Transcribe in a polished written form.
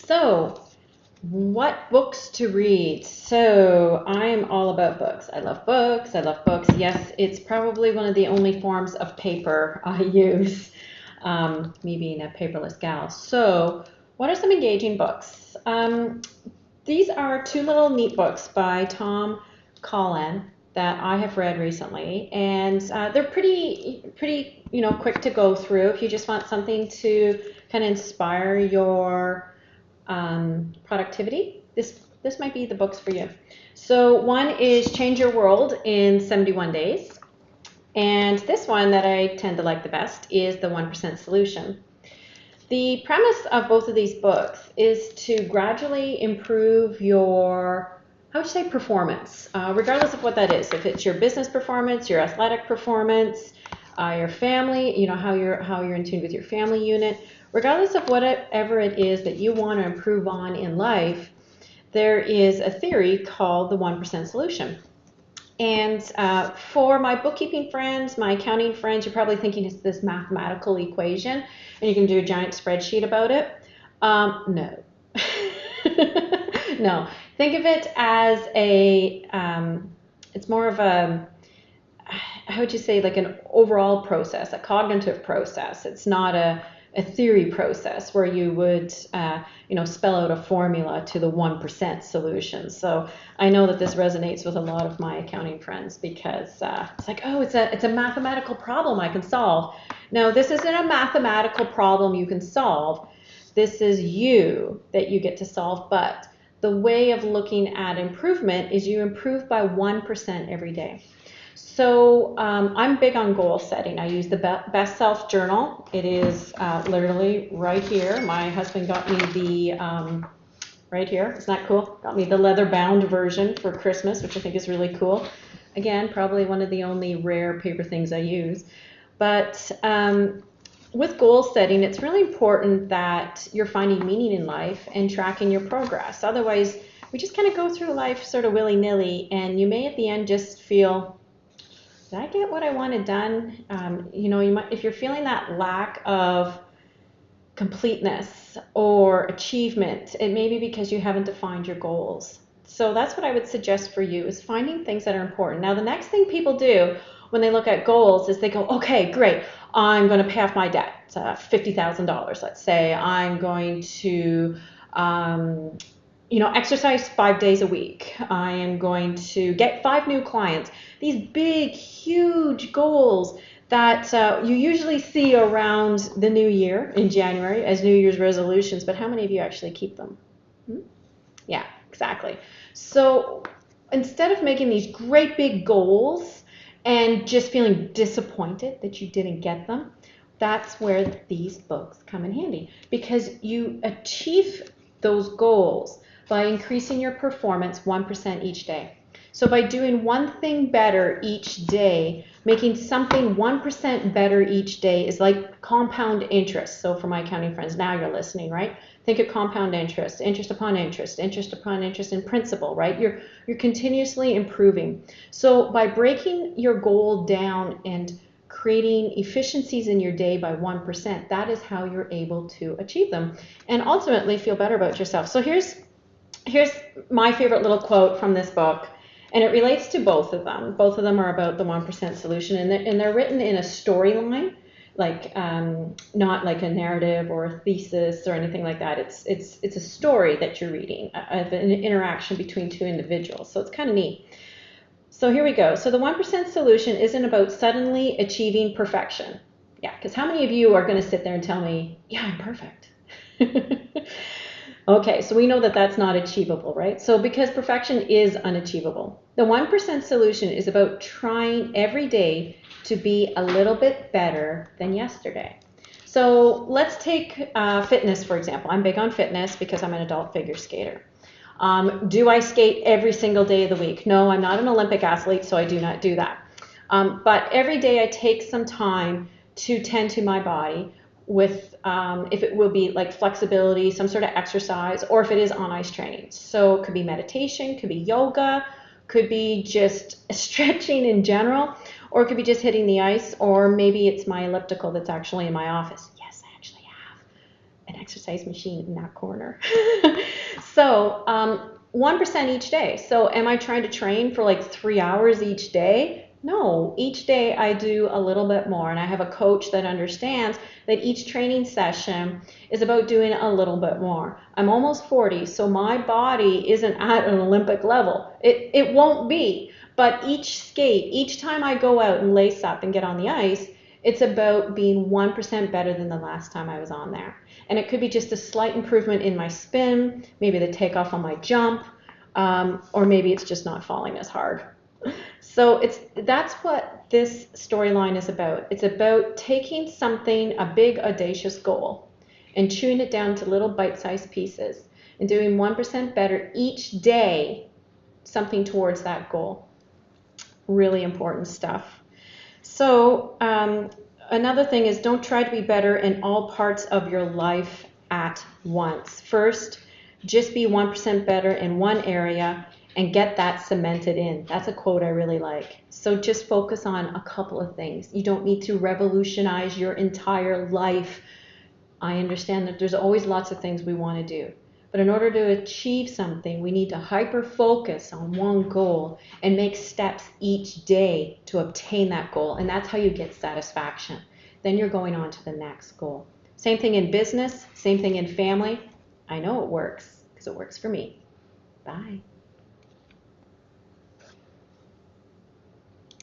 So, what books to read? So, I'm all about books. I love books. I love books. Yes, it's probably one of the only forms of paper I use, me being a paperless gal. So, what are some engaging books? These are two little neat books by Tom Connellan that I have read recently, and they're pretty, quick to go through. If you just want something to kind of inspire your productivity, this might be the books for you. So one is Change Your World in 71 Days, and this one that I tend to like the best is The 1% Solution. The premise of both of these books is to gradually improve your, how would you say, performance, regardless of what that is. If it's your business performance, your athletic performance, your family, how you're in tune with your family unit, regardless of whatever it is that you want to improve on in life, there is a theory called the 1% solution. And for my bookkeeping friends, my accounting friends, you're probably thinking it's this mathematical equation and you can do a giant spreadsheet about it. No. No. Think of it as it's more of a, how would you say, like an overall process, a cognitive process. It's not a theory process where you would, spell out a formula to the 1% solution. So I know that this resonates with a lot of my accounting friends because it's like, oh, it's a mathematical problem I can solve. No, this isn't a mathematical problem you can solve. This is you that you get to solve. But the way of looking at improvement is you improve by 1% every day. So I'm big on goal setting. I use the Best Self Journal. It is literally right here. My husband got me the, right here, isn't that cool? Got me the leather bound version for Christmas, which I think is really cool. Again, probably one of the only rare paper things I use. But with goal setting, it's really important that you're finding meaning in life and tracking your progress. Otherwise, we just kind of go through life sort of willy-nilly, and you may at the end just feel, did I get what I wanted done? You might, if you're feeling that lack of completeness or achievement, it may be because you haven't defined your goals. So that's what I would suggest for you, is finding things that are important. Now, the next thing people do when they look at goals is they go, okay, great, I'm going to pay off my debt, $50,000, let's say. I'm going to exercise 5 days a week. I am going to get 5 new clients. These big, huge goals that you usually see around the new year in January as New Year's resolutions, but how many of you actually keep them? Yeah, exactly. So instead of making these great big goals and just feeling disappointed that you didn't get them, that's where these books come in handy, because you achieve those goals by increasing your performance 1% each day. So by doing one thing better each day, making something 1% better each day is like compound interest. So for my accounting friends, now you're listening, right? Think of compound interest, interest upon interest, interest upon interest in principle, right? You're continuously improving. So by breaking your goal down and creating efficiencies in your day by 1%, that is how you're able to achieve them and ultimately feel better about yourself. So here's my favorite little quote from this book, and it relates to both of them. Both of them are about the 1% solution, and they're written in a storyline, like not like a narrative or a thesis or anything like that. It's a story that you're reading, an interaction between two individuals. So it's kind of neat. So here we go. So the 1% solution isn't about suddenly achieving perfection. Yeah, because how many of you are going to sit there and tell me, yeah, I'm perfect? Okay, so we know that that's not achievable, right? So because perfection is unachievable. The 1% solution is about trying every day to be a little bit better than yesterday. So let's take fitness, for example. I'm big on fitness because I'm an adult figure skater. Do I skate every single day of the week? No, I'm not an Olympic athlete, so I do not do that. But every day I take some time to tend to my body with, if it will be like flexibility, some sort of exercise, or if it is on ice training. So it could be meditation, could be yoga, could be just stretching in general, or it could be just hitting the ice, or maybe it's my elliptical that's actually in my office. Yes, I actually have an exercise machine in that corner. So 1% each day. So am I trying to train for like 3 hours each day? No, each day I do a little bit more, and I have a coach that understands that each training session is about doing a little bit more. I'm almost 40, so my body isn't at an Olympic level. It won't be, but each skate, each time I go out and lace up and get on the ice, it's about being 1% better than the last time I was on there. And it could be just a slight improvement in my spin, maybe the takeoff on my jump, or maybe it's just not falling as hard. So that's what this storyline is about. It's about taking something, a big audacious goal, and chewing it down to little bite-sized pieces and doing 1% better each day, something towards that goal. Really important stuff. So another thing is, don't try to be better in all parts of your life at once. First, just be 1% better in one area and get that cemented in. That's a quote I really like. So just focus on a couple of things. You don't need to revolutionize your entire life. I understand that there's always lots of things we want to do. But in order to achieve something, we need to hyper-focus on one goal and make steps each day to obtain that goal. And that's how you get satisfaction. Then you're going on to the next goal. Same thing in business, same thing in family. I know it works because it works for me. Bye.